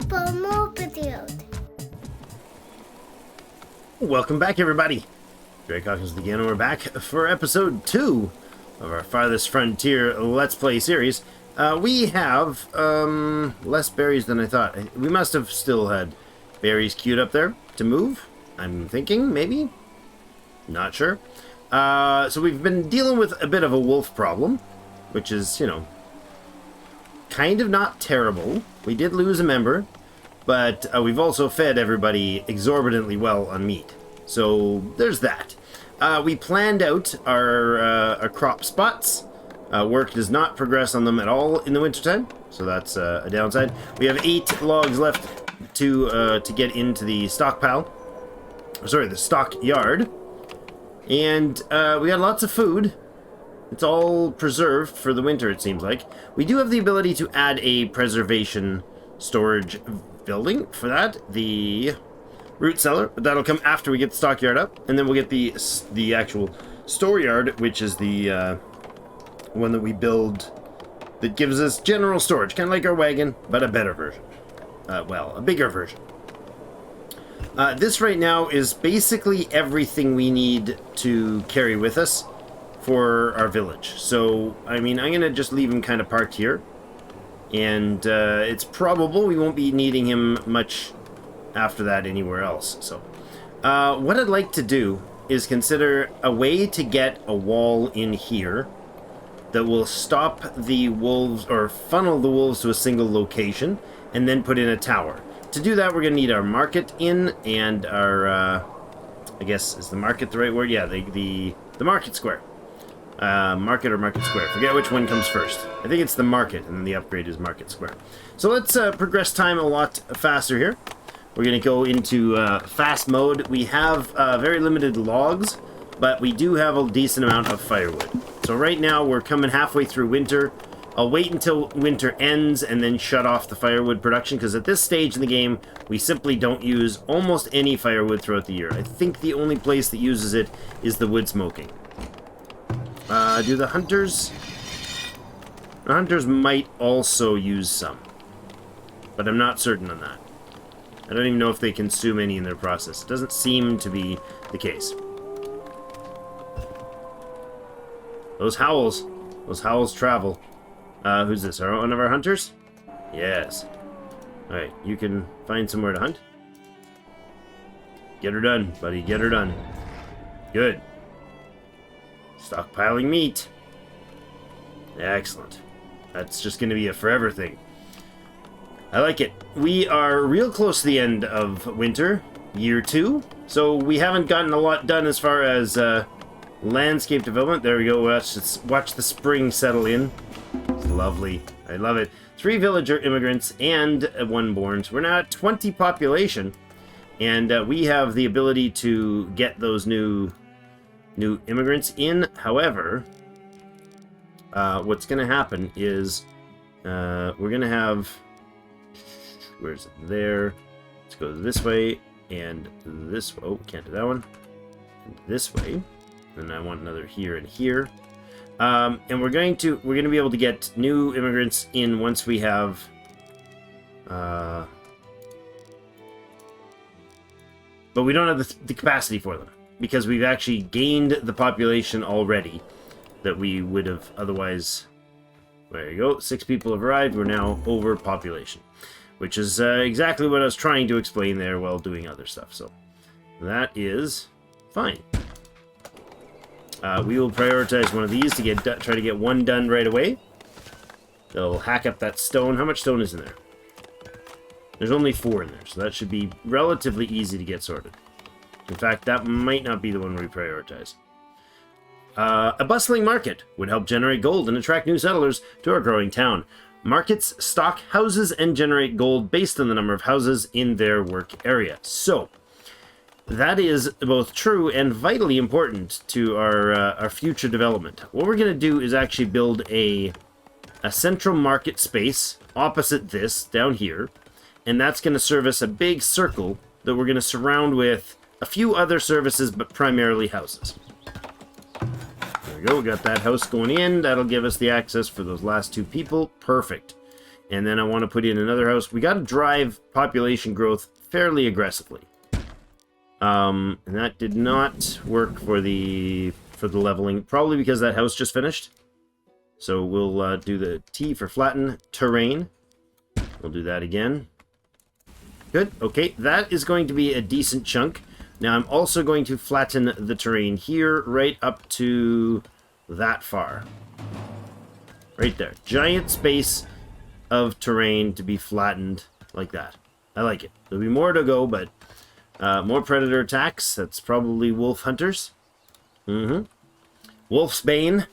for more videos. Welcome back, everybody. Clan Hawkins again, and we're back for episode 2 of our Farthest Frontier Let's Play series. We have less berries than I thought. We must have still had berries queued up there to move. I'm thinking, maybe? Not sure. So we've been dealing with a bit of a wolf problem, which is, you know, kind of not terrible. We did lose a member, but we've also fed everybody exorbitantly well on meat. So there's that. We planned out our crop spots. Work does not progress on them at all in the wintertime, so that's a downside. We have 8 logs left to get into the stockpile. Sorry, the stockyard. And we got lots of food. It's all preserved for the winter, it seems like. We do have the ability to add a preservation storage building for that, the root cellar, but that'll come after we get the stockyard up, and then we'll get the actual storeyard, which is the one that we build that gives us general storage, kind of like our wagon, but a better version. Well, a bigger version. This right now is basically everything we need to carry with us for our village. So, I mean, I'm going to just leave him kind of parked here. And it's probable we won't be needing him much after that anywhere else. So, what I'd like to do is consider a way to get a wall in here that will stop the wolves, or funnel the wolves to a single location, and then put in a tower. To do that, we're going to need our market in, and our, I guess, is the market the right word? Yeah, the market square. Market or market square. Forget which one comes first. I think it's the market, and then the upgrade is market square. So let's progress time a lot faster here. We're going to go into fast mode. We have very limited logs, but we do have a decent amount of firewood. So right now, we're coming halfway through winter. I'll wait until winter ends and then shut off the firewood production, because at this stage in the game, we simply don't use almost any firewood throughout the year. I think the only place that uses it is the wood smoking. Do the hunters... The hunters might also use some, but I'm not certain on that. I don't even know if they consume any in their process. It doesn't seem to be the case. Those howls travel. Who's this? One of our hunters? Yes. Alright, you can find somewhere to hunt. Get her done, buddy. Get her done. Good. Stockpiling meat. Excellent. That's just going to be a forever thing. I like it. We are real close to the end of winter, year 2. So we haven't gotten a lot done as far as landscape development. There we go. Watch the spring settle in. It's lovely. I love it. 3 villager immigrants and 1 born. So we're now at 20 population. And we have the ability to get those new immigrants in. However, what's going to happen is we're going to have... Where's it? There. Let's go this way and this way. Oh, can't do that one. And this way. And I want another here and here. And we're going to be able to get new immigrants in once we have but we don't have the capacity for them, because we've actually gained the population already that we would have otherwise. There you go. 6 people have arrived. We're now over population, which is exactly what I was trying to explain there while doing other stuff. So that is fine. We will prioritize one of these to try to get 1 done right away. They'll hack up that stone. How much stone is in there? There's only 4 in there, so that should be relatively easy to get sorted. In fact, that might not be the one we prioritize. A bustling market would help generate gold and attract new settlers to our growing town. Markets stock houses and generate gold based on the number of houses in their work area. So, that is both true and vitally important to our future development. What we're going to do is actually build a central market space opposite this down here, and that's going to service a big circle that we're going to surround with a few other services, but primarily houses. There we go. We got that house going in. That'll give us the access for those last 2 people. Perfect. And then I want to put in another house. We got to drive population growth fairly aggressively. And that did not work for the leveling, probably because that house just finished. So we'll do the T for flatten terrain. We'll do that again. Good. Okay, that is going to be a decent chunk. Now I'm also going to flatten the terrain here right up to that far. Right there. Giant space of terrain to be flattened like that. I like it. There'll be more to go, but more predator attacks. That's probably wolf hunters. Wolf's Bane.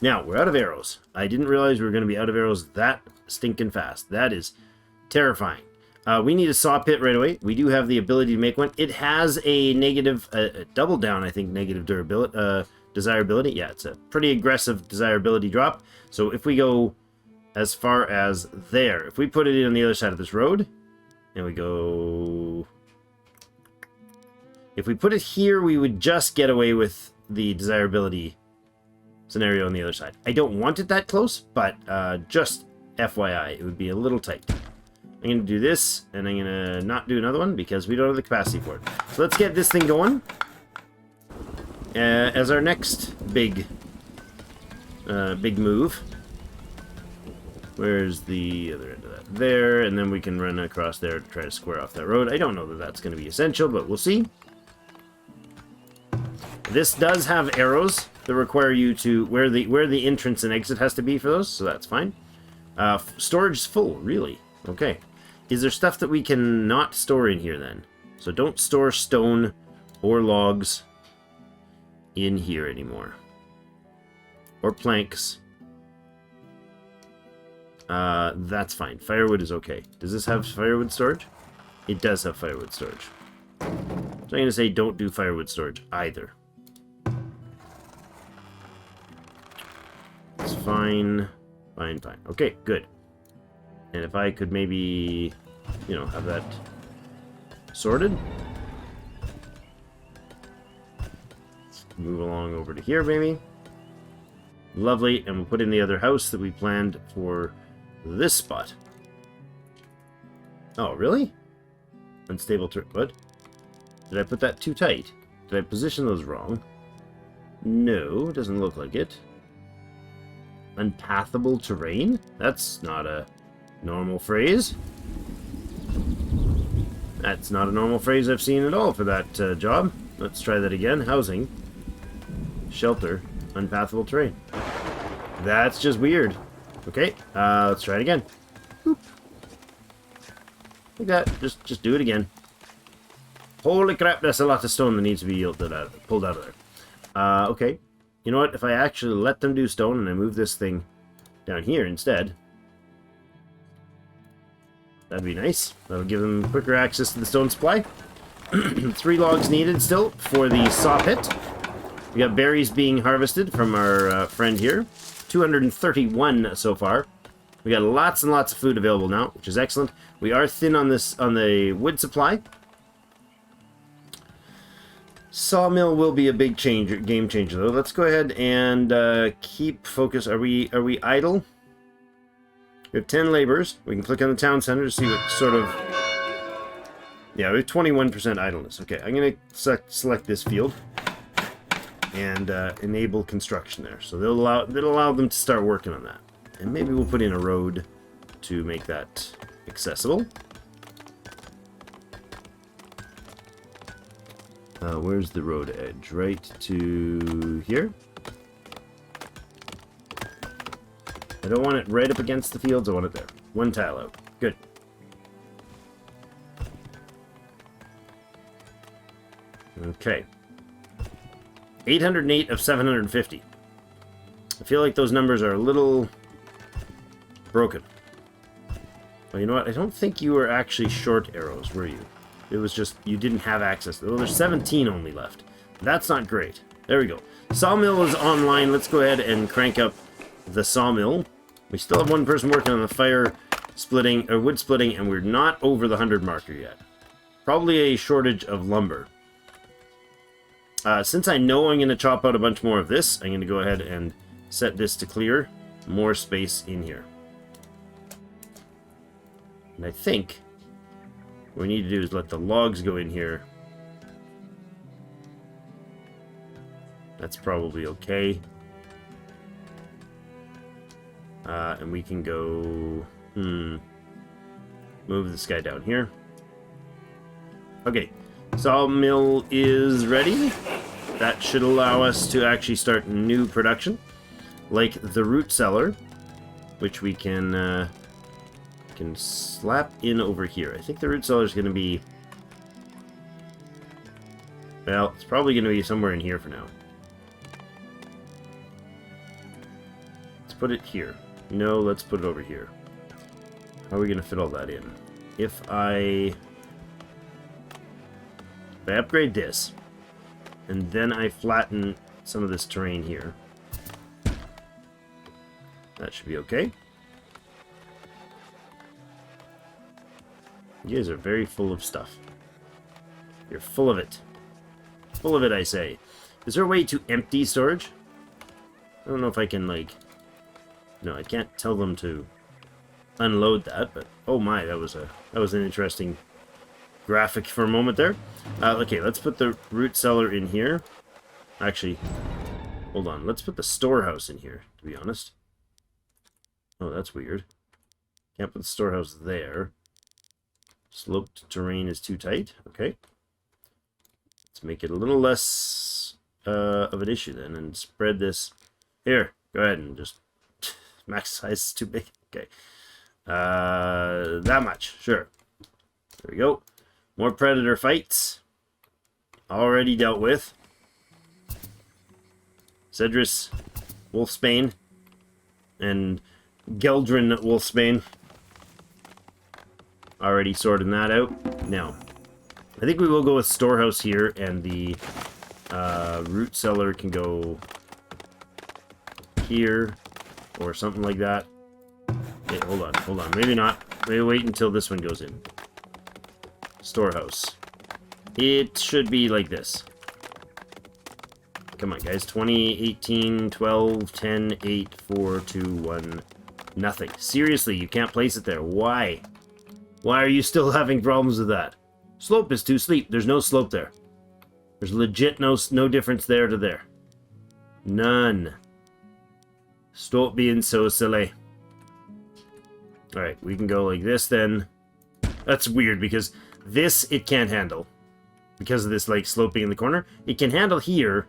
Now, we're out of arrows. I didn't realize we were going to be out of arrows that stinking fast. That is terrifying. We need a saw pit right away. We do have the ability to make one. It has a negative, double down, I think, negative durability, desirability. Yeah, it's a pretty aggressive desirability drop. So if we go as far as there, if we put it in on the other side of this road, and we go... If we put it here, we would just get away with the desirability scenario on the other side. I don't want it that close, but just FYI, it would be a little tight. I'm going to do this, and I'm going to not do another one because we don't have the capacity for it. So let's get this thing going as our next big move. Where's the other end of that? There, and then we can run across there to try to square off that road. I don't know that that's going to be essential, but we'll see. This does have arrows that require you to where the entrance and exit has to be for those, so that's fine. Storage is full, really. Okay. Is there stuff that we can not store in here then? So don't store stone or logs in here anymore. Or planks. That's fine. Firewood is okay. Does this have firewood storage? It does have firewood storage. So I'm going to say don't do firewood storage either. It's fine. Fine, fine. Okay, good. And if I could maybe, you know, have that sorted. Let's move along over to here, maybe. Lovely. And we'll put in the other house that we planned for this spot. Oh, really? Unstable what? Did I put that too tight? Did I position those wrong? No, it doesn't look like it. Unpathable terrain? That's not a normal phrase. That's not a normal phrase I've seen at all for that job. Let's try that again. Housing. Shelter. Unpathable terrain. That's just weird. Okay, let's try it again. Boop. Like that. Just do it again. Holy crap, that's a lot of stone that needs to be pulled out of there. Okay. You know what? If I actually let them do stone and I move this thing down here instead, that'd be nice. That'll give them quicker access to the stone supply. 3 logs needed still for the saw pit. We got berries being harvested from our friend here. 231 so far. We got lots and lots of food available now, which is excellent. We are thin on the wood supply. Sawmill will be a big game changer, though. Let's go ahead and keep focus. Are we idle? We have 10 laborers. We can click on the town center to see what sort of... Yeah, we have 21% idleness. Okay, I'm going to select this field and enable construction there. So that'll allow them to start working on that. And maybe we'll put in a road to make that accessible. Where's the road edge? Right to here. I don't want it right up against the fields. I want it there. 1 tile out. Good. Okay. 808 of 750. I feel like those numbers are a little broken. Well, you know what? I don't think you were actually short arrows, were you? It was just, you didn't have access. Well, there's 17 only left. That's not great. There we go. Sawmill is online. Let's go ahead and crank up the sawmill. We still have 1 person working on the fire splitting, or wood splitting, and we're not over the 100 marker yet. Probably a shortage of lumber. Since I know I'm going to chop out a bunch more of this, I'm going to go ahead and set this to clear more space in here. And I think what we need to do is let the logs go in here. That's probably okay. And we can go... move this guy down here. Okay. Sawmill is ready. That should allow us to actually start new production. Like the root cellar, which we can slap in over here. I think the root cellar is going to be... Well, it's probably going to be somewhere in here for now. Let's put it here. No, let's put it over here. How are we going to fit all that in? If I upgrade this, and then I flatten some of this terrain here, that should be okay. You guys are very full of stuff. You're full of it. Full of it, I say. Is there a way to empty storage? I don't know if I can, like... No, I can't tell them to unload that, but... Oh my, that was an interesting graphic for a moment there. Okay, let's put the root cellar in here. Actually, hold on. Let's put the storehouse in here, to be honest. Oh, that's weird. Can't put the storehouse there. Sloped terrain is too tight. Okay. Let's make it a little less of an issue then and spread this. Here, go ahead and just... Max size is too big. Okay. That much. Sure. There we go. More predator fights. Already dealt with. Cedrus Wolfsbane and Geldrin Wolfsbane. Already sorting that out. Now, I think we will go with storehouse here, and the root cellar can go here or something like that. Okay, hold on. Maybe not. Maybe wait until this one goes in. Storehouse. It should be like this. Come on, guys. 20, 18, 12, 10, 8, 4, 2, 1, nothing. Seriously, you can't place it there. Why? Why are you still having problems with that? Slope is too steep. There's no slope there. There's legit no difference there to there. None. Stop being so silly. Alright, we can go like this then. That's weird because this it can't handle. Because of this like sloping in the corner. It can handle here,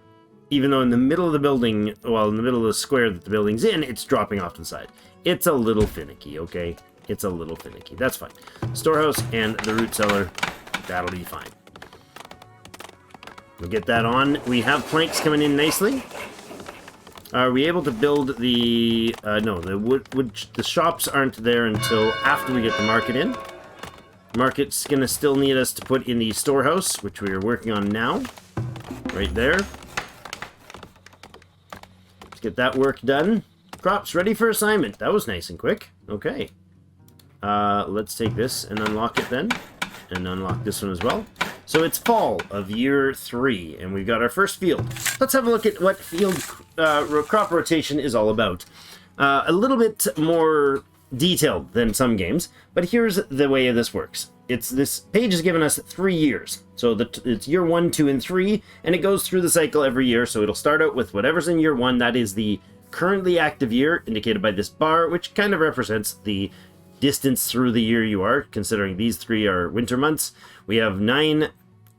even though in the middle of the building, well, in the middle of the square that the building's in, it's dropping off to the side. It's a little finicky, okay? It's a little finicky. That's fine. Storehouse and the root cellar, that'll be fine. We'll get that on. We have planks coming in nicely. Are we able to build the... no, the shops aren't there until after we get the market in. Market's going to still need us to put in the storehouse, which we are working on now. Right there. Let's get that work done. Crops ready for assignment. That was nice and quick. Okay. Let's take this and unlock it then. And unlock this one as well. So it's fall of year 3, and we've got our first field. Let's have a look at what field crop rotation is all about. A little bit more detailed than some games, but here's the way this works. This page has given us 3 years. So it's year 1, 2, and 3, and it goes through the cycle every year. So it'll start out with whatever's in year 1. That is the currently active year, indicated by this bar, which kind of represents the distance through the year you are, considering these 3 are winter months. We have 9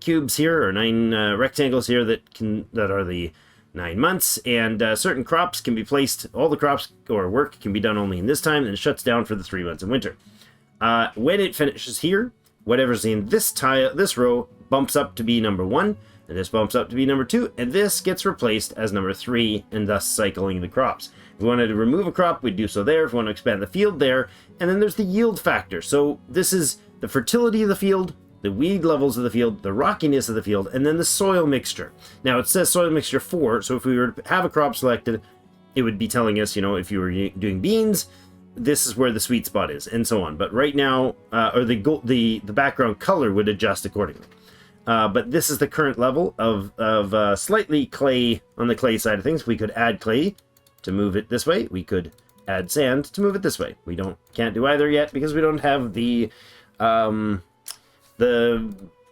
cubes here, or 9 rectangles here that are the 9 months, and certain crops can be placed, all the crops or work can be done only in this time, and it shuts down for the 3 months in winter. When it finishes here, whatever's in this row bumps up to be number 1, and this bumps up to be number 2, and this gets replaced as number 3, and thus cycling the crops. If we wanted to remove a crop, we'd do so there. If we want to expand the field, there. And then there's the yield factor. So this is the fertility of the field, the weed levels of the field, the rockiness of the field, and then the soil mixture. Now, it says soil mixture 4, so if we were to have a crop selected, it would be telling us, you know, if you were doing beans, this is where the sweet spot is, and so on. But right now, or the background color would adjust accordingly. But this is the current level of slightly clay on the clay side of things. We could add clay to move it this way. We could add sand to move it this way. We can't do either yet because we don't have the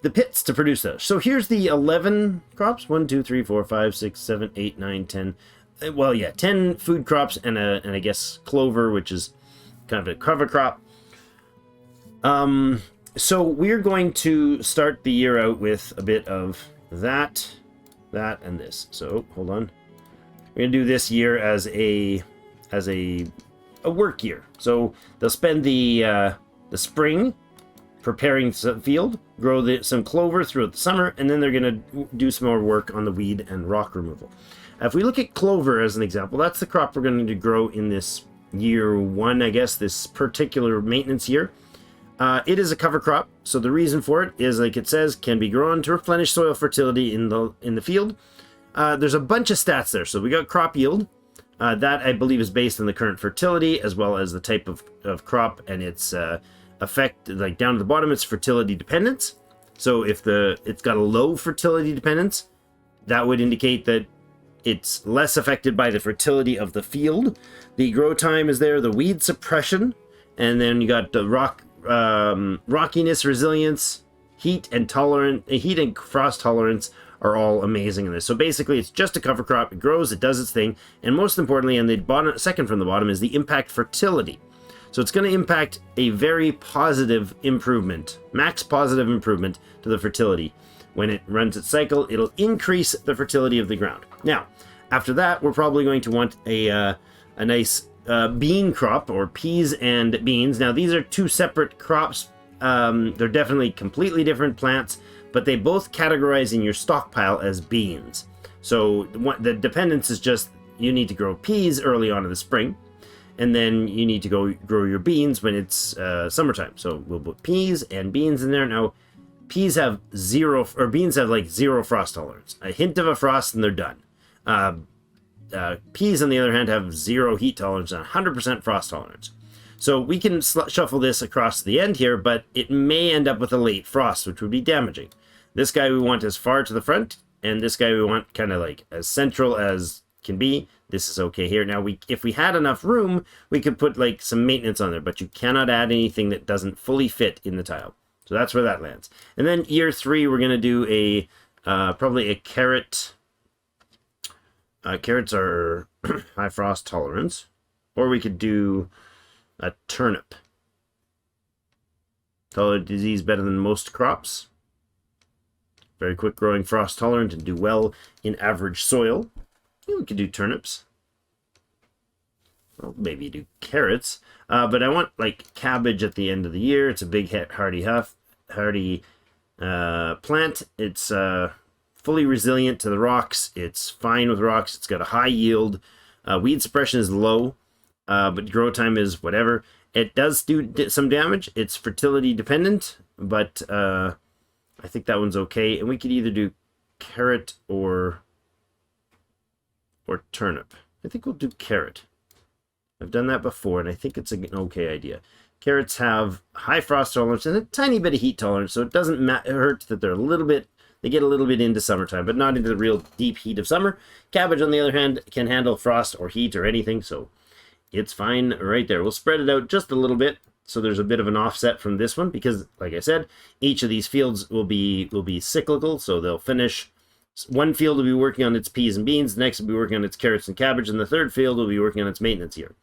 pits to produce those. So here's the 11 crops. 1, 2, 3, 4, 5, 6, 7, 8, 9, 10. Well, yeah, 10 food crops and I guess clover, which is kind of a cover crop. So we're going to start the year out with a bit of that, and this. So hold on. We're gonna do this year as a work year. So they'll spend the spring preparing the field, grow some clover throughout the summer, and then they're gonna do some more work on the weed and rock removal. If we look at clover as an example, that's the crop we're going to grow in this year 1, I guess, this particular maintenance year. It is a cover crop, so the reason for it is, like it says, can be grown to replenish soil fertility in the field. There's a bunch of stats there. So we got crop yield. That, I believe, is based on the current fertility as well as the type of crop and its effect, like down to the bottom, it's fertility dependence. So if it's got a low fertility dependence, that would indicate that it's less affected by the fertility of the field. The grow time is there, the weed suppression, and then you got the rockiness, resilience, heat and frost tolerance are all amazing in this. So basically, it's just a cover crop. It grows, it does its thing, and most importantly, on the bottom, second from the bottom, is the impact fertility. So it's going to impact a very positive improvement, max positive improvement to the fertility. When it runs its cycle, it'll increase the fertility of the ground. Now, after that, we're probably going to want a nice bean crop, or peas and beans. Now, these are two separate crops. They're definitely completely different plants, but they both categorize in your stockpile as beans. So the dependence is just you need to grow peas early on in the spring, and then you need to go grow your beans when it's summertime. So we'll put peas and beans in there. Now, peas have beans have like 0 frost tolerance. A hint of a frost and they're done. Peas, on the other hand, have 0 heat tolerance and 100% frost tolerance. So we can shuffle this across the end here, but it may end up with a late frost, which would be damaging. This guy we want as far to the front, and this guy we want kind of like as central as can be. This is okay here. Now, if we had enough room, we could put like some maintenance on there, but you cannot add anything that doesn't fully fit in the tile. So that's where that lands. And then year 3, we're going to do probably a carrot. Carrots are high frost tolerance. Or we could do a turnip. Tolerate disease better than most crops. Very quick growing, frost tolerant, and do well in average soil. Yeah, we could do turnips. Well, maybe do carrots. But I want like cabbage at the end of the year. It's a big hardy plant. It's fully resilient to the rocks. It's fine with rocks. It's got a high yield. Weed suppression is low, but grow time is whatever. It does do some damage. It's fertility dependent, but I think that one's okay. And we could either do carrot or turnip. I think we'll do carrot. I've done that before, and I think it's an okay idea. Carrots have high frost tolerance and a tiny bit of heat tolerance, so it doesn't hurt that they get a little bit into summertime, but not into the real deep heat of summer. Cabbage, on the other hand, can handle frost or heat or anything, so it's fine right there. We'll spread it out just a little bit, so there's a bit of an offset from this one, because, like I said, each of these fields will be cyclical, so they'll finish. One field will be working on its peas and beans, the next will be working on its carrots and cabbage, and the third field will be working on its maintenance year.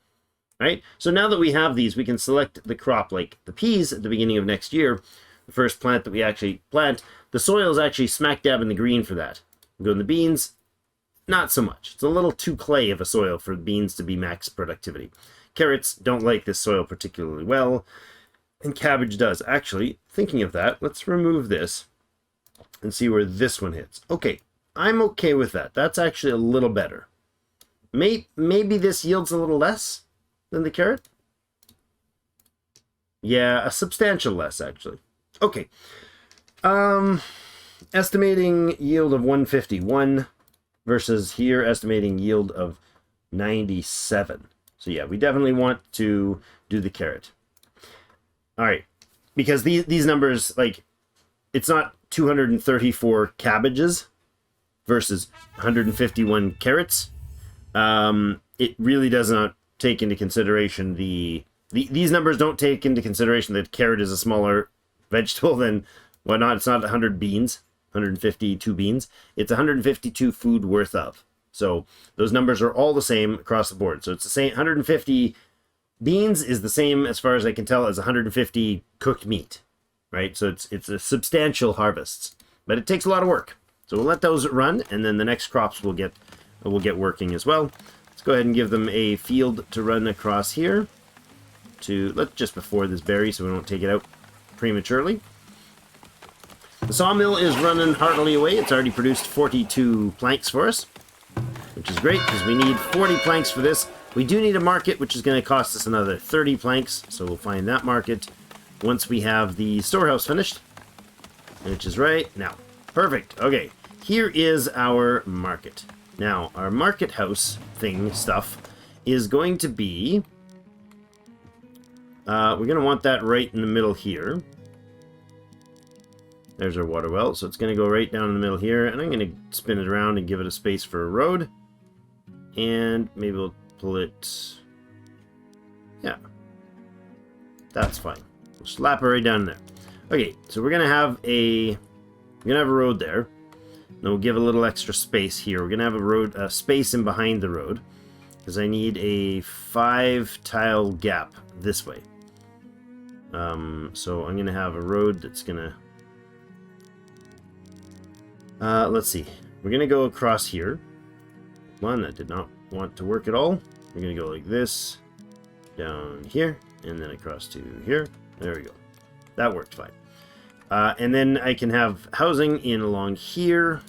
Right? So now that we have these, we can select the crop, like the peas at the beginning of next year, the first plant that we actually plant. The soil is actually smack dab in the green for that. We go in the beans, not so much. It's a little too clay of a soil for beans to be max productivity. Carrots don't like this soil particularly well, and cabbage does. Actually, thinking of that, let's remove this and see where this one hits. Okay, I'm okay with that. That's actually a little better. Maybe this yields a little less than the carrot? Yeah, a substantial less, actually. Okay. Estimating yield of 151 versus here estimating yield of 97. So yeah, we definitely want to do the carrot. All right. Because these numbers, like, it's not 234 cabbages versus 151 carrots. It really does not take into consideration these numbers don't take into consideration that carrot is a smaller vegetable than whatnot. It's not 100 beans, 152 beans. It's 152 food worth of. So those numbers are all the same across the board. So it's the same. 150 beans is the same, as far as I can tell, as 150 cooked meat, right? So it's a substantial harvests, but it takes a lot of work. So we'll let those run, and then the next crops will get working as well. Let's go ahead and give them a field to run across here. Let's just before this berry, so we don't take it out prematurely. The sawmill is running heartily away. It's already produced 42 planks for us, which is great because we need 40 planks for this. We do need a market, which is going to cost us another 30 planks, so we'll find that market once we have the storehouse finished, which is right now. Perfect. Okay, here is our market. Now, our market house stuff is going to be... we're going to want that right in the middle here. There's our water well, so it's going to go right down in the middle here, and I'm going to spin it around and give it a space for a road. And maybe we'll pull it... Yeah. That's fine. We'll slap it right down there. Okay, so we're going to have a road there. Then we'll give a little extra space here. We're going to have a space in behind the road, because I need a 5-tile gap this way. So I'm going to have a road that's going to... let's see. We're going to go across here. One that did not want to work at all. We're going to go like this, down here, and then across to here. There we go. That worked fine. And then I can have housing in along here.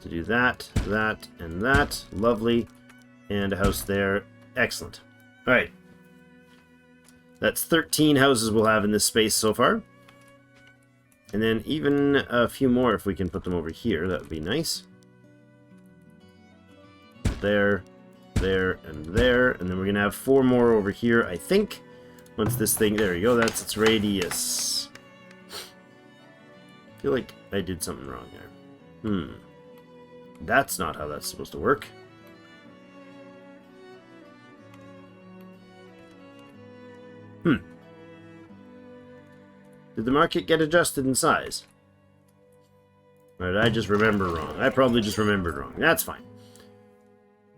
To do that, that, and that. Lovely. And a house there. Excellent. Alright. That's 13 houses we'll have in this space so far. And then even a few more if we can put them over here. That would be nice. There, there, and there. And then we're going to have 4 more over here, I think. Once this thing... There you go. That's its radius. I feel like I did something wrong there. That's not how that's supposed to work. Did the market get adjusted in size? Or did I just remember wrong? I probably just remembered wrong. That's fine.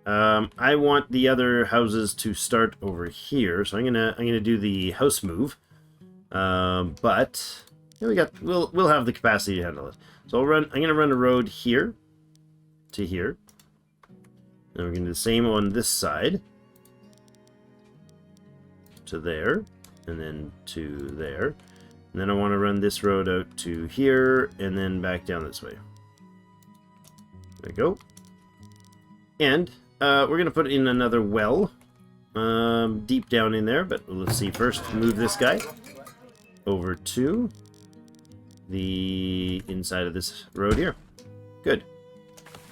I want the other houses to start over here, so I'm gonna do the house move. But yeah, we'll have the capacity to handle it. So I'm gonna run a road here to here. And we're gonna do the same on this side to there, and then to there. And then I want to run this road out to here, and then back down this way. There we go. And we're going to put in another well deep down in there, but let's see. First, move this guy over to the inside of this road here. Good.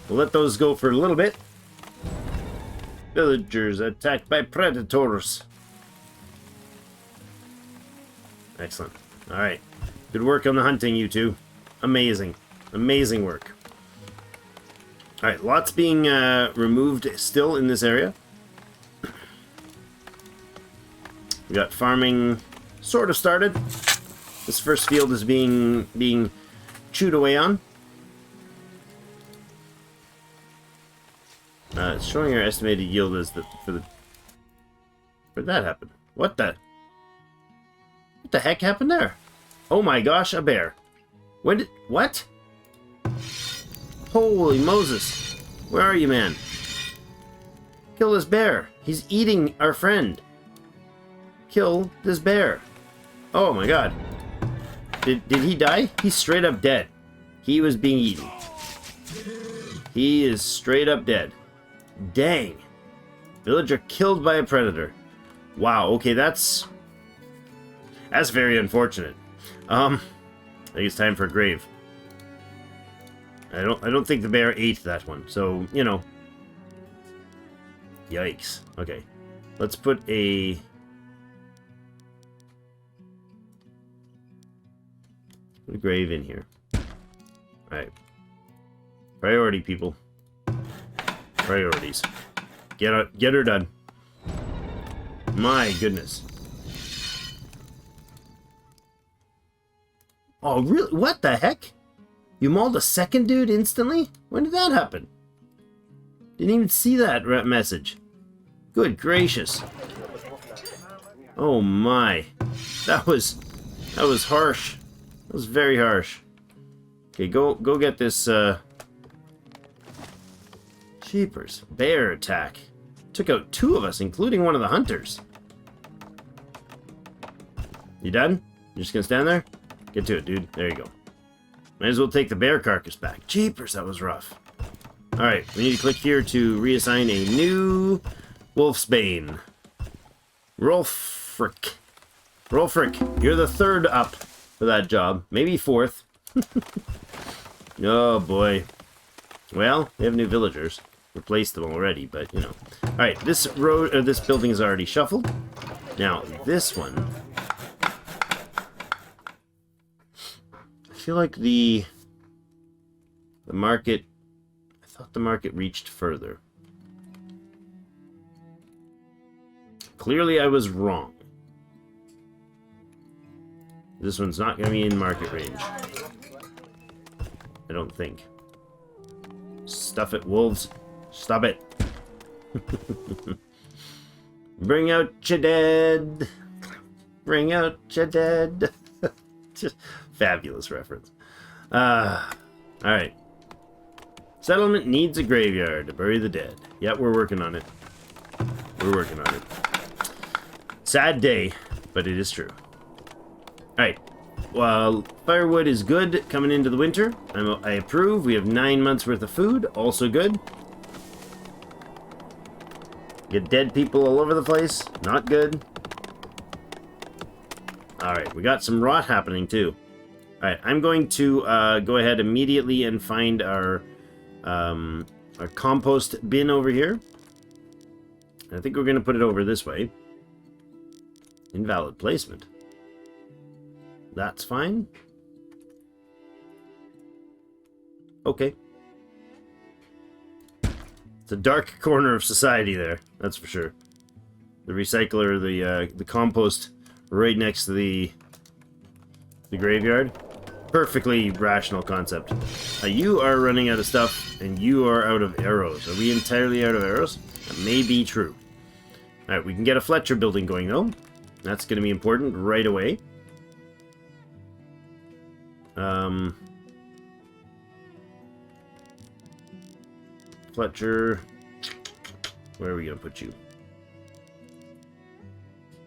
We'll let those go for a little bit. Villagers attacked by predators. Excellent. Alright. Good work on the hunting, you two. Amazing. Amazing work. Alright, lots being removed still in this area. We got farming sort of started. This first field is being chewed away on. It's showing our estimated yield as where'd that happen? What the heck happened there? Oh my gosh, a bear. What? Holy Moses. Where are you, man? Kill this bear. He's eating our friend. Kill this bear. Oh my god. Did he die? He's straight up dead. He was being eaten. He is straight up dead. Dang. Villager killed by a predator. Wow, okay, that's very unfortunate. I think it's time for a grave. I don't think the bear ate that one, so, you know. Yikes. Okay. Let's put a grave in here. Alright. Priority, people. Priorities. Get her done. My goodness. Oh, really? What the heck? You mauled a second dude instantly? When did that happen? Didn't even see that message. Good gracious. Oh my. That was harsh. That was very harsh. Okay, go get this, Jeepers. Bear attack. Took out 2 of us, including one of the hunters. You done? You're just gonna stand there? Get to it, dude. There you go. Might as well take the bear carcass back. Jeepers, that was rough. Alright, we need to click here to reassign a new Wolfsbane. Rolfric. Rolfric, you're the 3rd up for that job. Maybe 4th. Oh boy. Well, we have new villagers. Replaced them already, but you know. Alright, this road or this building is already shuffled. Now, this one. I feel like the market, I thought the market reached further. Clearly I was wrong. This one's not going to be in market range. I don't think. Stuff it, wolves. Stop it. Bring out your dead. Bring out your dead. Just fabulous reference. Alright. Settlement needs a graveyard to bury the dead. Yep, we're working on it. We're working on it. Sad day, but it is true. Alright. Well, firewood is good coming into the winter. I approve. We have 9 months worth of food. Also good. Get dead people all over the place. Not good. Alright, we got some rot happening too. Alright, I'm going to go ahead immediately and find our compost bin over here. I think we're going to put it over this way. Invalid placement. That's fine. Okay. It's a dark corner of society there, that's for sure. The recycler, the compost right next to the graveyard. Perfectly rational concept. You are running out of stuff, and you are out of arrows. Are we entirely out of arrows? That may be true. Alright, we can get a Fletcher building going, though. That's going to be important right away. Fletcher, where are we going to put you?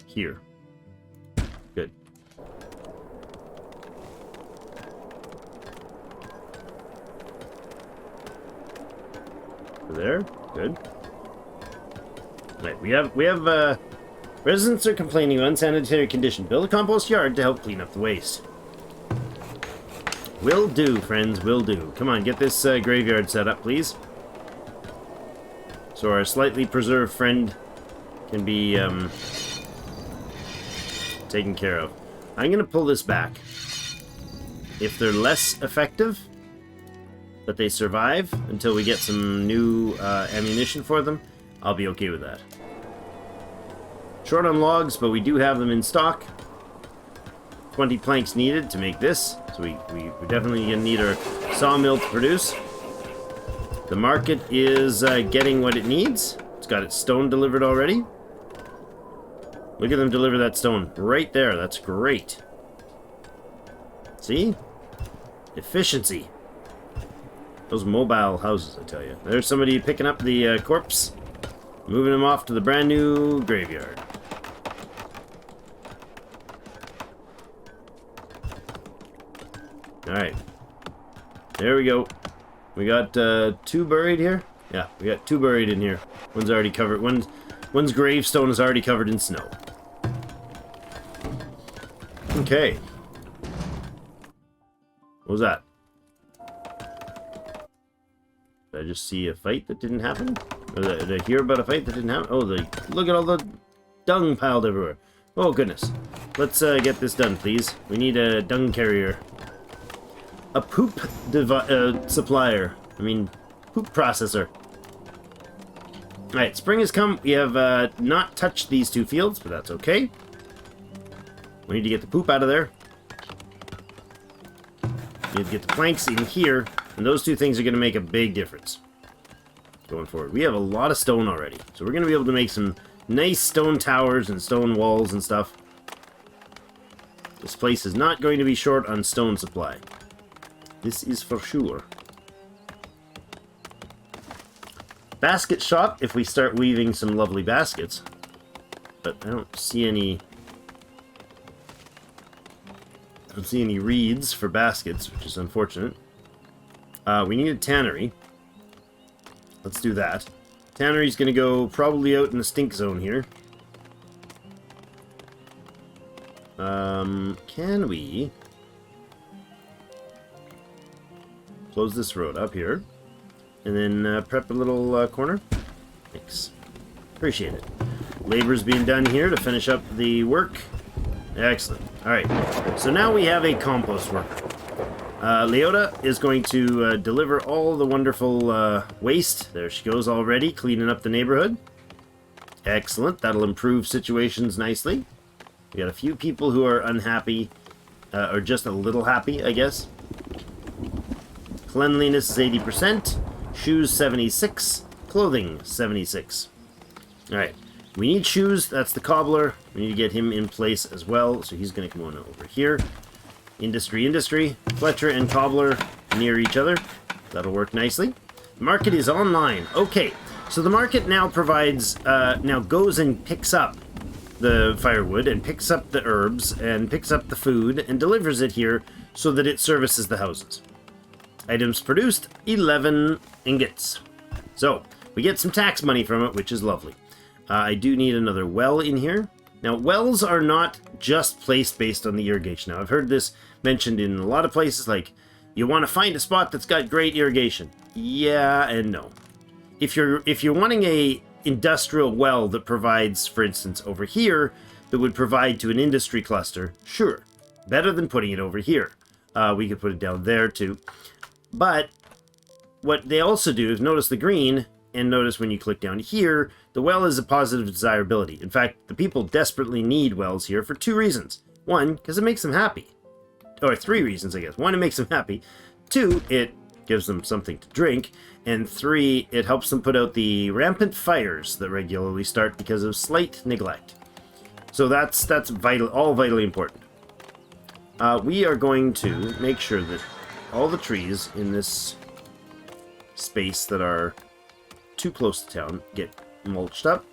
Here. Good. There. Good. Right, we have residents are complaining of unsanitary condition. Build a compost yard to help clean up the waste. Will do, friends, will do. Come on, get this graveyard set up, please. So our slightly preserved friend can be taken care of. I'm going to pull this back. If they're less effective, but they survive until we get some new ammunition for them, I'll be okay with that. Short on logs, but we do have them in stock. 20 planks needed to make this, so we definitely gonna need our sawmill to produce. The market is getting what it needs. It's got its stone delivered already. Look at them deliver that stone right there. That's great. See? Efficiency. Those mobile houses, I tell you. There's somebody picking up the corpse, moving him off to the brand new graveyard. Alright. There we go. We got 2 buried here. Yeah, we got 2 buried in here. One's already covered. One's gravestone is already covered in snow. Okay. What was that? Did I just see a fight that didn't happen? Or did I hear about a fight that didn't happen? Oh, look at all the dung piled everywhere. Oh, goodness. Let's get this done, please. We need a dung carrier. A poop supplier. I mean, poop processor. Alright, spring has come. We have not touched these 2 fields, but that's okay. We need to get the poop out of there. We need to get the planks in here, and those 2 things are going to make a big difference going forward. We have a lot of stone already, so we're going to be able to make some nice stone towers and stone walls and stuff. This place is not going to be short on stone supply. This is for sure. Basket shop, if we start weaving some lovely baskets. But I don't see any... I don't see any reeds for baskets, which is unfortunate. We need a tannery. Let's do that. Tannery's going to go probably out in the stink zone here. Can we close this road up here and then prep a little corner? Thanks. Appreciate it. Labor's being done here to finish up the work. Excellent. Alright, so now we have a compost worker. Leota is going to deliver all the wonderful waste. There she goes already, cleaning up the neighborhood. Excellent. That'll improve situations nicely. We got a few people who are unhappy, or just a little happy, I guess. Cleanliness is 80%, shoes 76, clothing 76. Alright, we need shoes, that's the cobbler. We need to get him in place as well, so he's going to come on over here. Industry. Fletcher and cobbler near each other. That'll work nicely. The market is online. Okay, so the market now provides, now goes and picks up the firewood and picks up the herbs and picks up the food and delivers it here so that it services the houses. Items produced, 11 ingots. So, we get some tax money from it, which is lovely. I do need another well in here. Now, wells are not just placed based on the irrigation. Now, I've heard this mentioned in a lot of places, like, you want to find a spot that's got great irrigation. Yeah and no. If you're wanting a industrial well that provides, for instance, over here, that would provide to an industry cluster, sure. Better than putting it over here. We could put it down there, too. But what they also do is notice the green, and notice when you click down here, the well is a positive desirability. In fact, the people desperately need wells here for 2 reasons. 1, because it makes them happy. Or 3 reasons, I guess. 1, it makes them happy. 2, it gives them something to drink. And 3, it helps them put out the rampant fires that regularly start because of slight neglect. So that's vital, all vitally important. We are going to make sure that all the trees in this space that are too close to town get mulched up.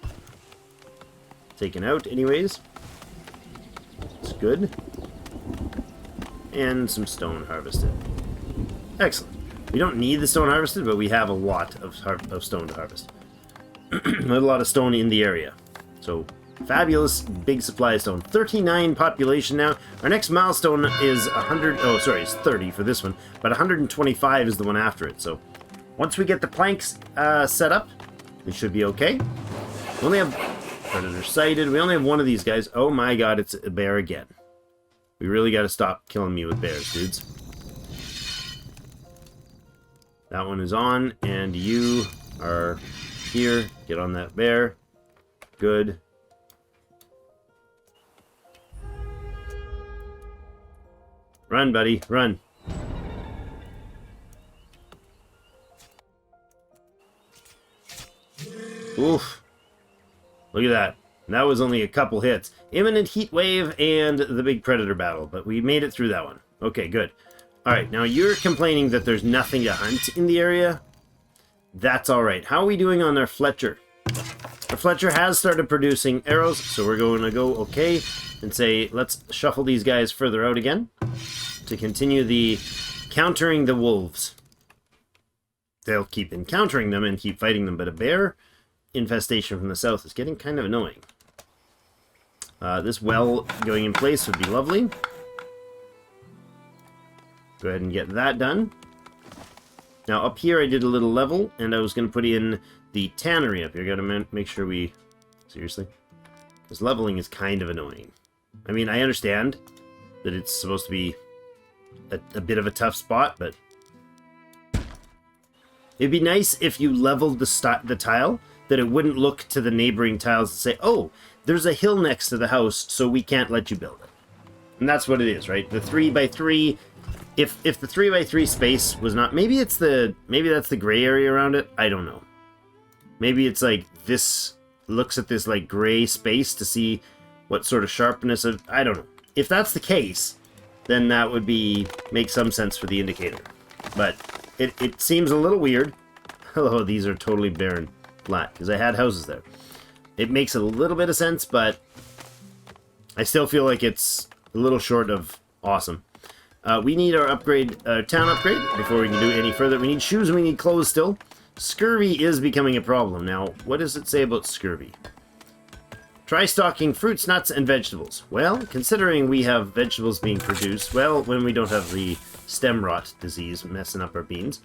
Taken out anyways. It's good. And some stone harvested. Excellent. We don't need the stone harvested, but we have a lot of stone to harvest. A lot of stone in the area. So, fabulous big supply of stone. 39 population now. Our next milestone is 100... Oh, sorry, it's 30 for this one. But 125 is the one after it. So, once we get the planks set up, we should be okay. We only have predator sighted. We only have one of these guys. Oh my god, it's a bear again. We really got to stop killing me with bears, dudes. That one is on, and you are here. Get on that bear. Good. Run, buddy. Run. Oof. Look at that. That was only a couple hits. Imminent heat wave and the big predator battle, but we made it through that one. Okay, good. Alright, now you're complaining that there's nothing to hunt in the area. That's alright. How are we doing on our Fletcher? Our Fletcher has started producing arrows, so we're going to go okay and say, let's shuffle these guys further out again to continue the countering the wolves. They'll keep encountering them and keep fighting them, but a bear infestation from the south is getting kind of annoying. This well going in place would be lovely. Go ahead and get that done. Now up here I did a little level, and I was going to put in the tannery up here. Got to make sure we... Seriously? This leveling is kind of annoying. I mean, I understand that it's supposed to be a bit of a tough spot, but... It'd be nice if you leveled the tile that it wouldn't look to the neighboring tiles and say, oh, there's a hill next to the house, so we can't let you build it. And that's what it is, right? The 3x3, if the 3x3 space was not, maybe that's the gray area around it. I don't know. Maybe it's like this looks at this like gray space to see what sort of sharpness of, I don't know. If that's the case, then that would make some sense for the indicator. But it seems a little weird. Oh, these are totally barren flat because I had houses there. It makes a little bit of sense, but I still feel like it's a little short of awesome. We need our town upgrade before we can do any further. We need shoes and we need clothes still. Scurvy is becoming a problem. Now, what does it say about scurvy? Try stocking fruits, nuts, and vegetables. Well, considering we have vegetables being produced, well, when we don't have the stem rot disease messing up our beans.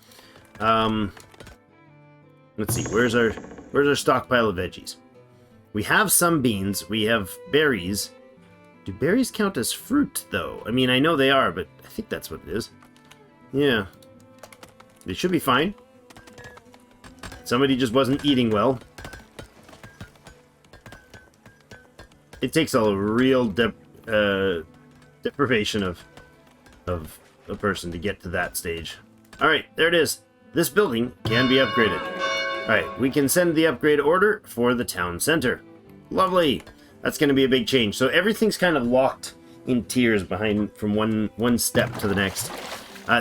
Let's see, where's our stockpile of veggies? We have some beans, we have berries. Do berries count as fruit, though? I mean, I know they are, but I think that's what it is. Yeah. They should be fine. Somebody just wasn't eating well. It takes a real deprivation of a person to get to that stage. Alright, there it is. This building can be upgraded. Alright, we can send the upgrade order for the town center. Lovely! That's going to be a big change. So everything's kind of locked in tiers behind from one step to the next.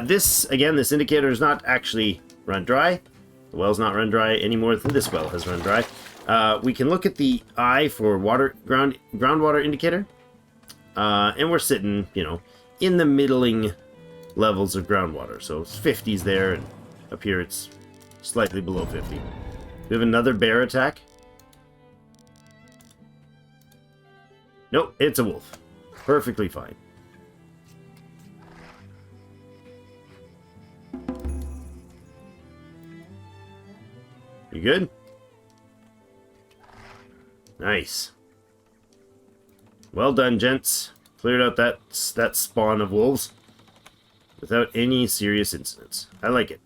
This indicator is not actually run dry. The well's not run dry any more than this well has run dry. We can look at the eye for groundwater indicator. And we're sitting, in the middling levels of groundwater. So it's 50s there, and up here it's slightly below 50. We have another bear attack. Nope, it's a wolf. Perfectly fine. You good? Nice. Well done, gents. Cleared out that spawn of wolves without any serious incidents. I like it.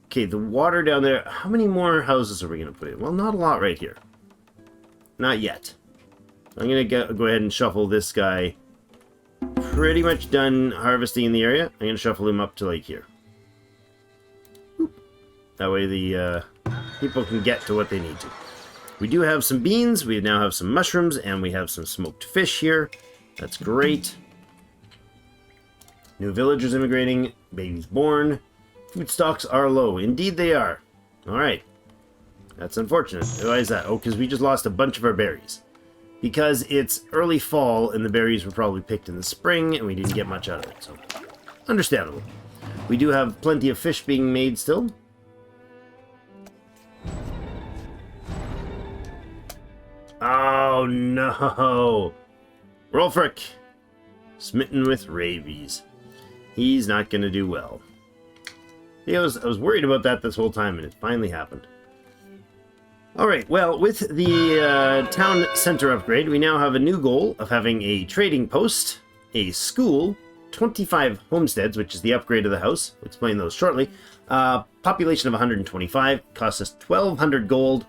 Okay, the water down there. How many more houses are we going to put in? Well, not a lot right here. Not yet. I'm going to go ahead and shuffle this guy. Pretty much done harvesting in the area. I'm going to shuffle him up to like here. Boop. That way the people can get to what they need to. We do have some beans, we now have some mushrooms, and we have some smoked fish here. That's great. New villagers immigrating, babies born. Food stocks are low. Indeed they are. Alright. That's unfortunate. Why is that? Oh, because we just lost a bunch of our berries. Because it's early fall, and the berries were probably picked in the spring, and we didn't get much out of it. So, understandable. We do have plenty of fish being made still. Oh no! Rolfric! Smitten with rabies. He's not going to do well. Yeah, I was worried about that this whole time, and it finally happened. Alright, well, with the town center upgrade, we now have a new goal of having a trading post, a school, 25 homesteads, which is the upgrade of the house. We'll explain those shortly. Population of 125, costs us 1,200 gold,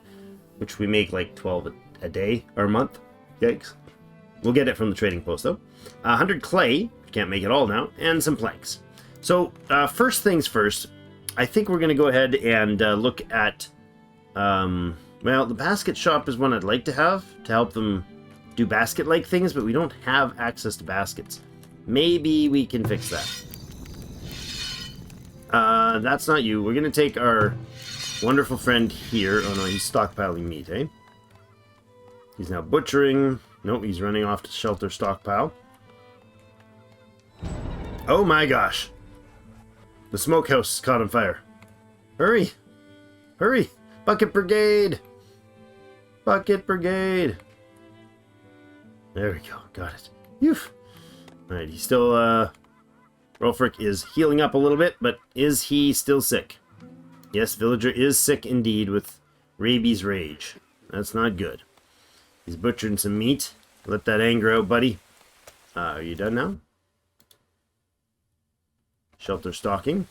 which we make like 12 a day or a month. Yikes. We'll get it from the trading post, though. 100 clay, can't make it all now, and some planks. So, first things first, I think we're going to go ahead and look at... well, the basket shop is one I'd like to have to help them do basket-like things, but we don't have access to baskets. Maybe we can fix that. That's not you. We're going to take our wonderful friend here. Oh no, he's stockpiling meat, eh? He's now butchering. Nope, he's running off to shelter stockpile. Oh my gosh. The smokehouse caught on fire. Hurry! Hurry! Bucket brigade! Bucket brigade! There we go. Got it. Oof. Alright, he's still, Rolfric is healing up a little bit, but is he still sick? Yes, villager is sick indeed with rabies rage. That's not good. He's butchering some meat. Let that anger out, buddy. Are you done now? Shelter stocking.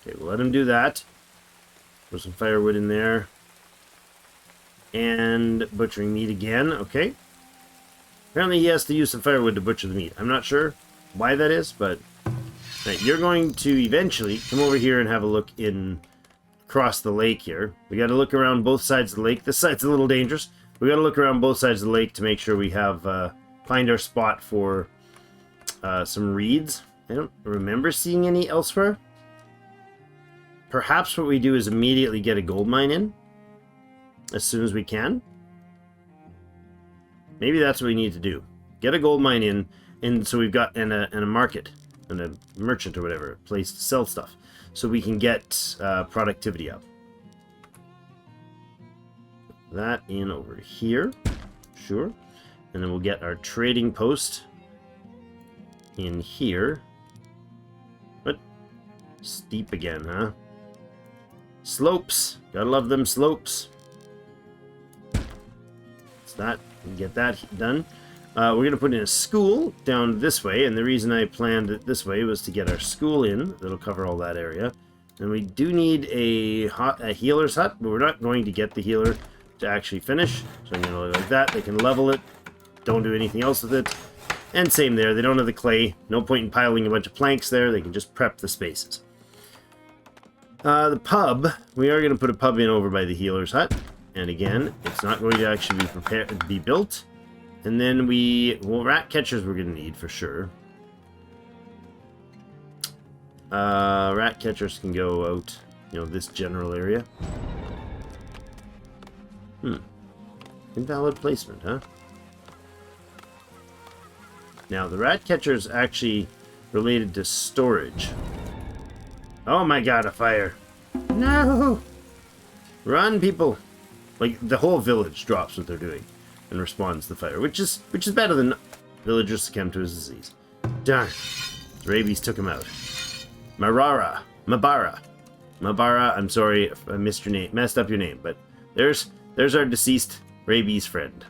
Okay, we'll let him do that. Put some firewood in there. And butchering meat again. Okay. Apparently he has to use some firewood to butcher the meat. I'm not sure why that is, but... Right, you're going to eventually come over here and have a look in... across the lake here. We got to look around both sides of the lake. This side's a little dangerous. We got to look around both sides of the lake to make sure we have... find our spot for some reeds. I don't remember seeing any elsewhere. Perhaps what we do is immediately get a gold mine in as soon as we can. Maybe that's what we need to do. Get a gold mine in, and so we've got and a market and a merchant or whatever, a place to sell stuff, so we can get productivity up. That in over here, sure, and then we'll get our trading post in here. What? Steep again, huh? Slopes. Gotta love them slopes. It's that. Get that done. We're going to put in a school down this way, and the reason I planned it this way was to get our school in. That'll cover all that area. And we do need a healer's hut, but we're not going to get the healer to actually finish. So I'm going to look like that. They can level it. Don't do anything else with it. And same there. They don't have the clay. No point in piling a bunch of planks there. They can just prep the spaces. The pub. We are going to put a pub in over by the healer's hut. And again, it's not going to actually be prepared, be built. And then well, rat catchers we're going to need for sure. Rat catchers can go out, this general area. Invalid placement, huh? Now, the rat catcher is actually related to storage. Oh my god, a fire. No! Run, people! Like, the whole village drops what they're doing and responds to the fire, which is better than villagers succumb to his disease. Darn. Rabies took him out. Mabara, I'm sorry if I messed up your name, but there's our deceased rabies friend.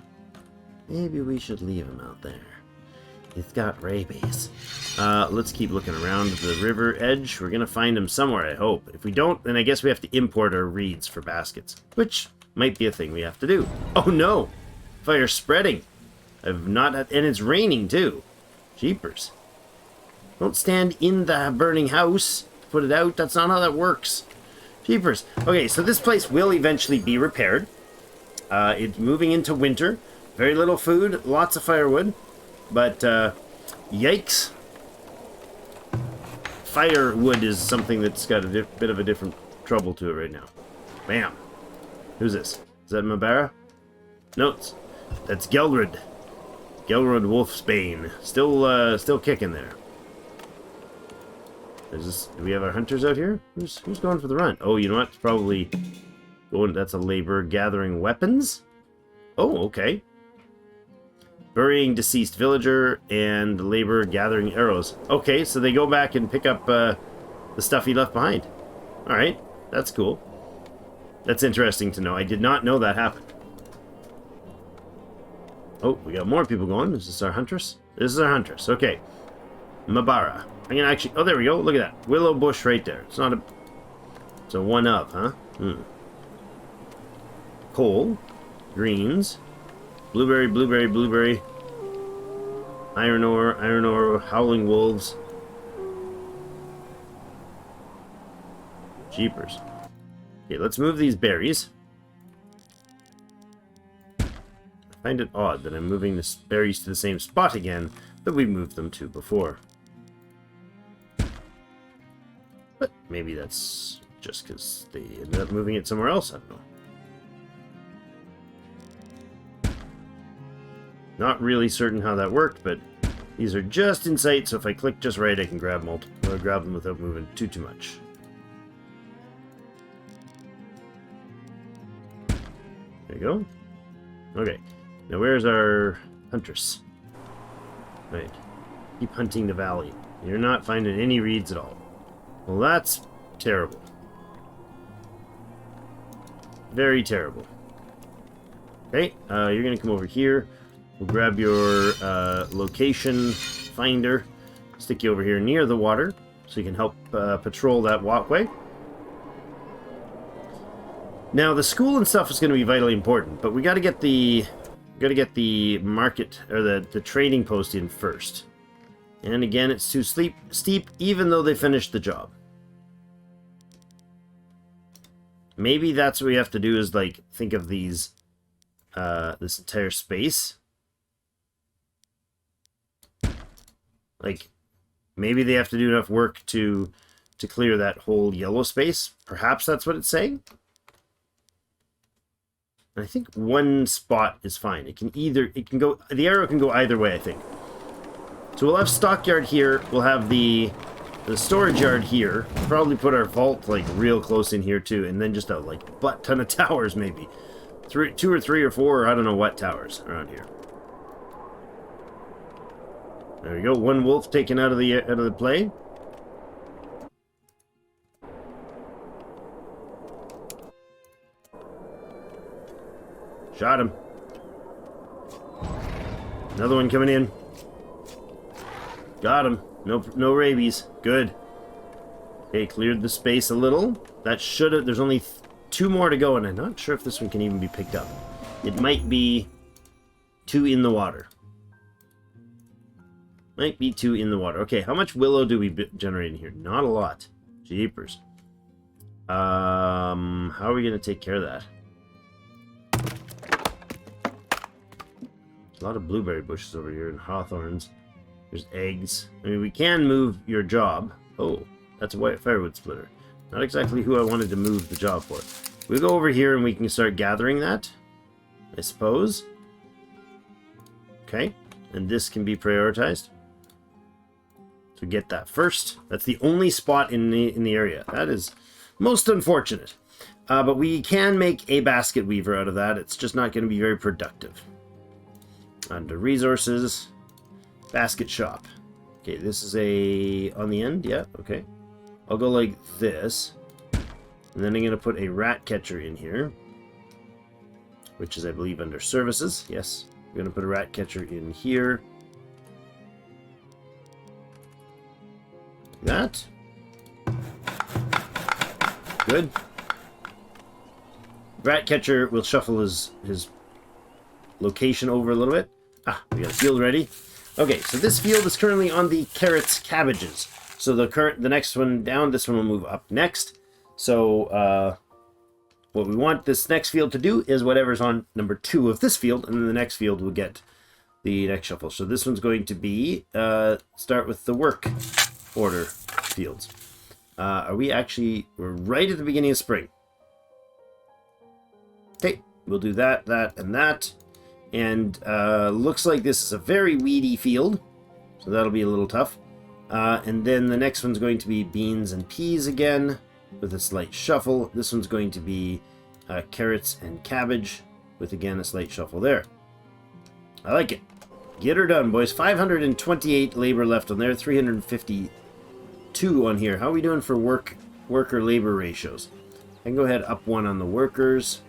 Maybe we should leave him out there. He's got rabies. Let's keep looking around the river edge. We're gonna find him somewhere, I hope. If we don't, then I guess we have to import our reeds for baskets, which might be a thing we have to do. Oh no! Fire's spreading. And it's raining too. Jeepers. Don't stand in the burning house to put it out. That's not how that works. Jeepers. Okay, so this place will eventually be repaired. It's moving into winter. Very little food, lots of firewood. But, yikes. Firewood is something that's got a bit of a different trouble to it right now. Bam. Who's this? Is that Mabara? No, that's Gelrud. Gelrud Wolfsbane. Still kicking there. Do we have our hunters out here? Who's going for the run? Oh, you know what? It's probably going. That's a laborer gathering weapons. Oh, okay. Burying deceased villager and the laborer gathering arrows. Okay, so they go back and pick up the stuff he left behind. All right, that's cool. That's interesting to know. I did not know that happened. Oh, we got more people going. Is this our huntress? This is our huntress. Okay. Mabara. I'm gonna actually... Oh, there we go. Look at that. Willow bush right there. It's not a... It's a one of, huh? Coal. Greens. Blueberry, blueberry, blueberry. Iron ore, howling wolves. Jeepers. Okay, let's move these berries. I find it odd that I'm moving the berries to the same spot again that we moved them to before. But maybe that's just because they ended up moving it somewhere else, I don't know. Not really certain how that worked, but these are just in sight, so if I click just right, I can grab them without moving too much. There you go. Okay. Now where's our huntress? Right. Keep hunting the valley. You're not finding any reeds at all. Well, that's terrible. Very terrible. Okay, you're gonna come over here. We'll grab your location finder, stick you over here near the water, so you can help patrol that walkway. Now, the school and stuff is going to be vitally important, but we got to get the market, or the trading post in first. And again, it's too steep, even though they finished the job. Maybe that's what we have to do, is like think of these, this entire space. Like, maybe they have to do enough work to clear that whole yellow space. Perhaps that's what it's saying. I think one spot is fine. It can go, the arrow can go either way, I think. So we'll have stockyard here. We'll have the storage yard here. Probably put our vault like real close in here too, and then just a like butt ton of towers maybe. Two or three or four, or I don't know what towers around here. There we go. One wolf taken out of the play. Shot him. Another one coming in. Got him. No rabies. Good. Okay, cleared the space a little. That should have... There's only two more to go, and I'm not sure if this one can even be picked up. It might be two in the water. Might be two in the water. Okay, how much willow do we generate in here? Not a lot. Jeepers. How are we going to take care of that? A lot of blueberry bushes over here and hawthorns. There's eggs. I mean, we can move your job. Oh, that's a white firewood splitter. Not exactly who I wanted to move the job for. We'll go over here and we can start gathering that, I suppose. Okay, and this can be prioritized. So get that first. That's the only spot in the area. That is most unfortunate. But we can make a basket weaver out of that. It's just not going to be very productive. Under resources, basket shop. Okay, this is on the end, yeah, okay. I'll go like this, and then I'm going to put a rat catcher in here, which is, I believe, under services. Yes, I'm going to put a rat catcher in here. That. Good. Rat catcher will shuffle his location over a little bit. Ah, we got a field ready. Okay, so this field is currently on the carrots, cabbages. So the next one down, this one will move up next. So what we want this next field to do is whatever's on number 2 of this field, and then the next field will get the next shuffle. So this one's going to be start with the work order fields. We're right at the beginning of spring. Okay, we'll do that, and that. And looks like this is a very weedy field, so that'll be a little tough. And then the next one's going to be beans and peas again, with a slight shuffle. This one's going to be carrots and cabbage, with again a slight shuffle there. I like it. Get her done, boys. 528 labor left on there, 352 on here. How are we doing for worker-labor ratios? I can go ahead up 1 on the workers.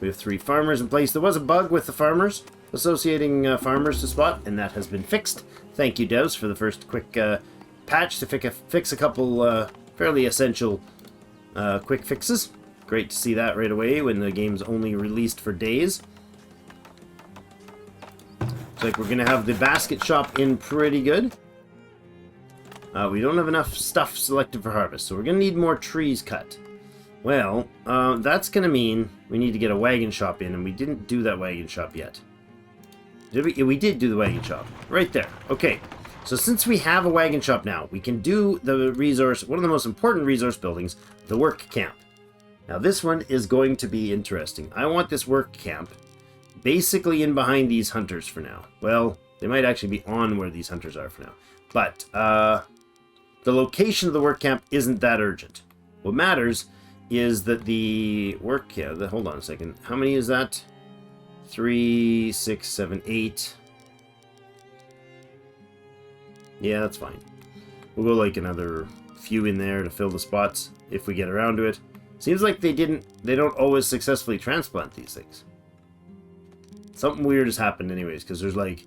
We have 3 farmers in place. There was a bug with the farmers, associating farmers to spot, and that has been fixed. Thank you, devs, for the first quick patch to fix a couple fairly essential quick fixes. Great to see that right away when the game's only released for days. Looks like we're going to have the basket shop in pretty good. We don't have enough stuff selected for harvest, so we're going to need more trees cut. Well, that's going to mean we need to get a wagon shop in, and we didn't do that wagon shop yet. Did we? We did do the wagon shop. Right there. Okay. So since we have a wagon shop now, we can do the resource, one of the most important resource buildings, the work camp. Now this one is going to be interesting. I want this work camp basically in behind these hunters for now. Well, they might actually be on where these hunters are for now. But the location of the work camp isn't that urgent. What matters is that the work... Yeah, hold on a second. How many is that? 3, 6, 7, 8. Yeah, that's fine. We'll go like another few in there to fill the spots if we get around to it. Seems like they don't always successfully transplant these things. Something weird has happened anyways, because there's like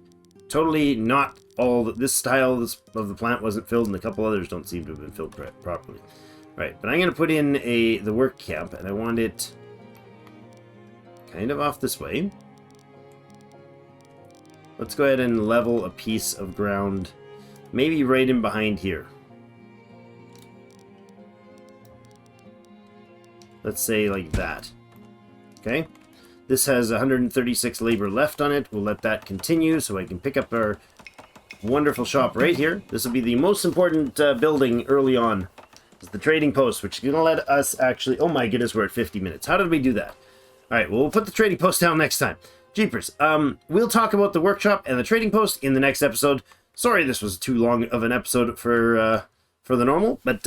totally not all... This style of the plant wasn't filled, and a couple others don't seem to have been filled properly. Right, but I'm going to put in the work camp, and I want it kind of off this way. Let's go ahead and level a piece of ground, maybe right in behind here. Let's say like that. Okay. This has 136 labor left on it. We'll let that continue so I can pick up our wonderful shop right here. This will be the most important building early on. Is the trading post, which is going to let us actually... Oh my goodness, we're at 50 minutes. How did we do that? Alright, well, we'll put the trading post down next time. Jeepers. We'll talk about the workshop and the trading post in the next episode. Sorry this was too long of an episode for the normal, but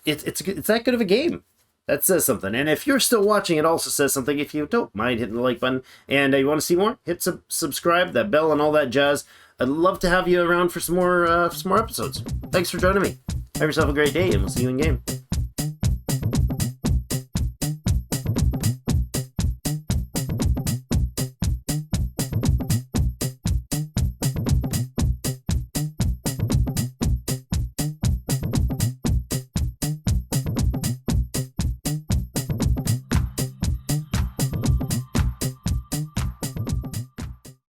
it's that good of a game. That says something. And if you're still watching, it also says something. If you don't mind hitting the like button and you want to see more, hit subscribe, that bell, and all that jazz. I'd love to have you around for some more episodes. Thanks for joining me. Have yourself a great day, and we'll see you in game.